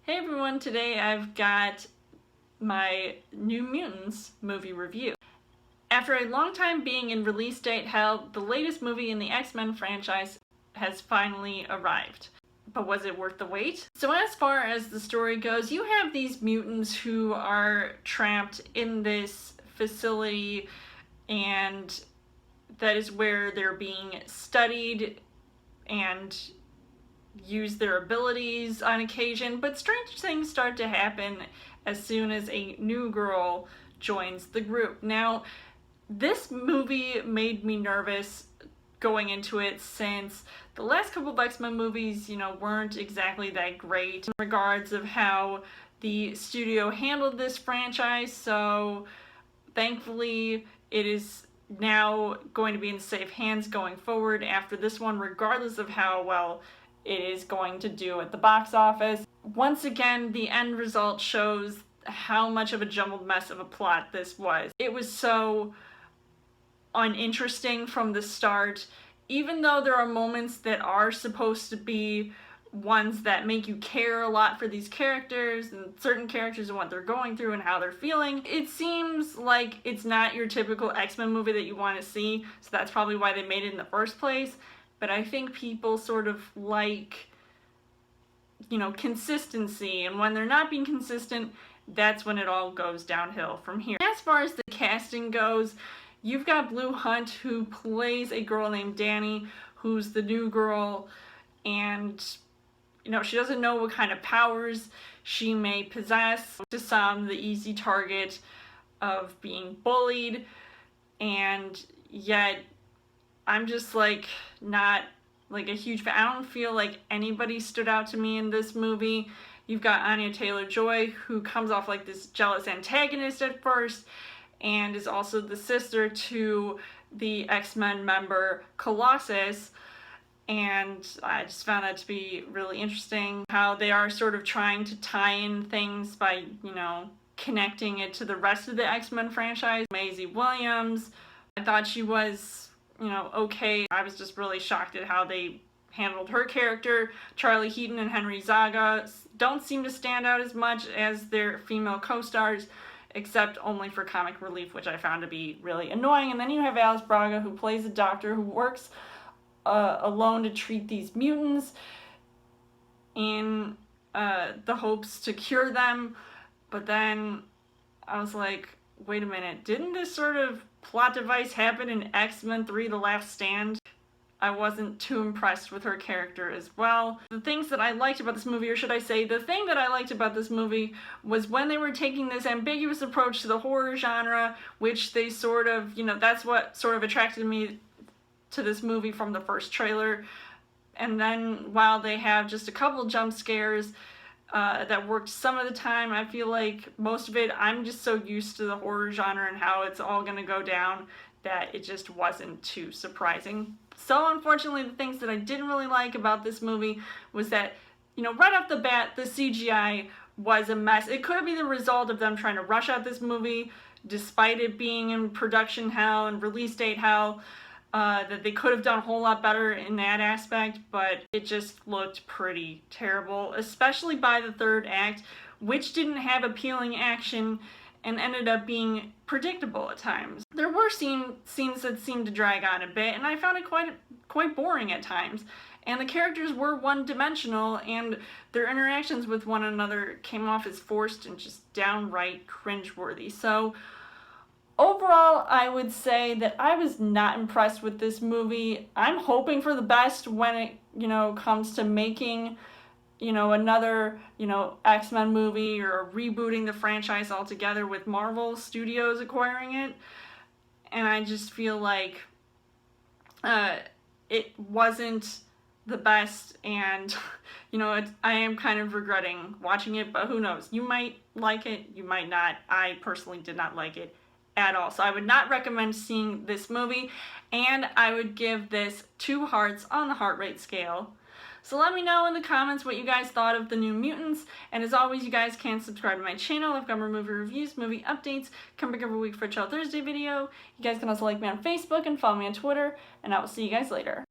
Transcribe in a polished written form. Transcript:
Hey everyone, today I've got my New Mutants movie review. After a long time being in release date hell, the latest movie in the X-Men franchise has finally arrived. But was it worth the wait? So as far as the story goes, you have these mutants who are trapped in this facility, and that is where they're being studied and use their abilities on occasion, but strange things start to happen as soon as a new girl joins the group. Now, this movie made me nervous going into it since the last couple of X-Men movies, weren't exactly that great in regards of how the studio handled this franchise, so thankfully it is now going to be in safe hands going forward after this one, regardless of how well it is going to do at the box office. Once again, the end result shows how much of a jumbled mess of a plot this was. It was so uninteresting from the start, even though there are moments that are supposed to be ones that make you care a lot for these characters and certain characters and what they're going through and how they're feeling. It seems like it's not your typical X-Men movie that you want to see, so that's probably why they made it in the first place. But I think people sort of like, consistency, and when they're not being consistent, that's when it all goes downhill from here. As far as the casting goes, you've got Blue Hunt, who plays a girl named Danny, who's the new girl, and, she doesn't know what kind of powers she may possess. To some, the easy target of being bullied, and yet I'm just not a huge fan. I don't feel like anybody stood out to me in this movie. You've got Anya Taylor-Joy, who comes off like this jealous antagonist at first and is also the sister to the X-Men member Colossus, and I just found that to be really interesting how they are sort of trying to tie in things by, connecting it to the rest of the X-Men franchise. Maisie Williams, I thought she was okay. I was just really shocked at how they handled her character. Charlie Heaton and Henry Zaga don't seem to stand out as much as their female co-stars, except only for comic relief, which I found to be really annoying. And then you have Alice Braga, who plays a doctor who works alone to treat these mutants in the hopes to cure them. But then I was like, wait a minute, didn't this sort of plot device happen in X-Men 3: The Last Stand? I wasn't too impressed with her character as well. The things that I liked about this movie, or should I say, the thing that I liked about this movie was when they were taking this ambiguous approach to the horror genre, which they sort of, that's what sort of attracted me to this movie from the first trailer. And then while they have just a couple jump scares, that worked some of the time, I feel like most of it, I'm just so used to the horror genre and how it's all gonna go down that it just wasn't too surprising. So unfortunately, the things that I didn't really like about this movie was that, right off the bat, the CGI was a mess. It could be the result of them trying to rush out this movie despite it being in production hell and release date hell. That they could have done a whole lot better in that aspect, but it just looked pretty terrible, especially by the third act, which didn't have appealing action and ended up being predictable at times. There were scenes that seemed to drag on a bit, and I found it quite boring at times. And the characters were one-dimensional, and their interactions with one another came off as forced and just downright cringeworthy. So overall, I would say that I was not impressed with this movie. I'm hoping for the best when it, comes to making, another, X-Men movie or rebooting the franchise altogether with Marvel Studios acquiring it. And I just feel like it wasn't the best, and, I am kind of regretting watching it, but who knows? You might like it, you might not. I personally did not like it at all. So I would not recommend seeing this movie, and I would give this 2 hearts on the heart rate scale. So let me know in the comments what you guys thought of the New Mutants, and as always, you guys can subscribe to my channel. I've got more movie reviews, movie updates, come back every week for a Chill Thursday video. You guys can also like me on Facebook and follow me on Twitter, and I will see you guys later.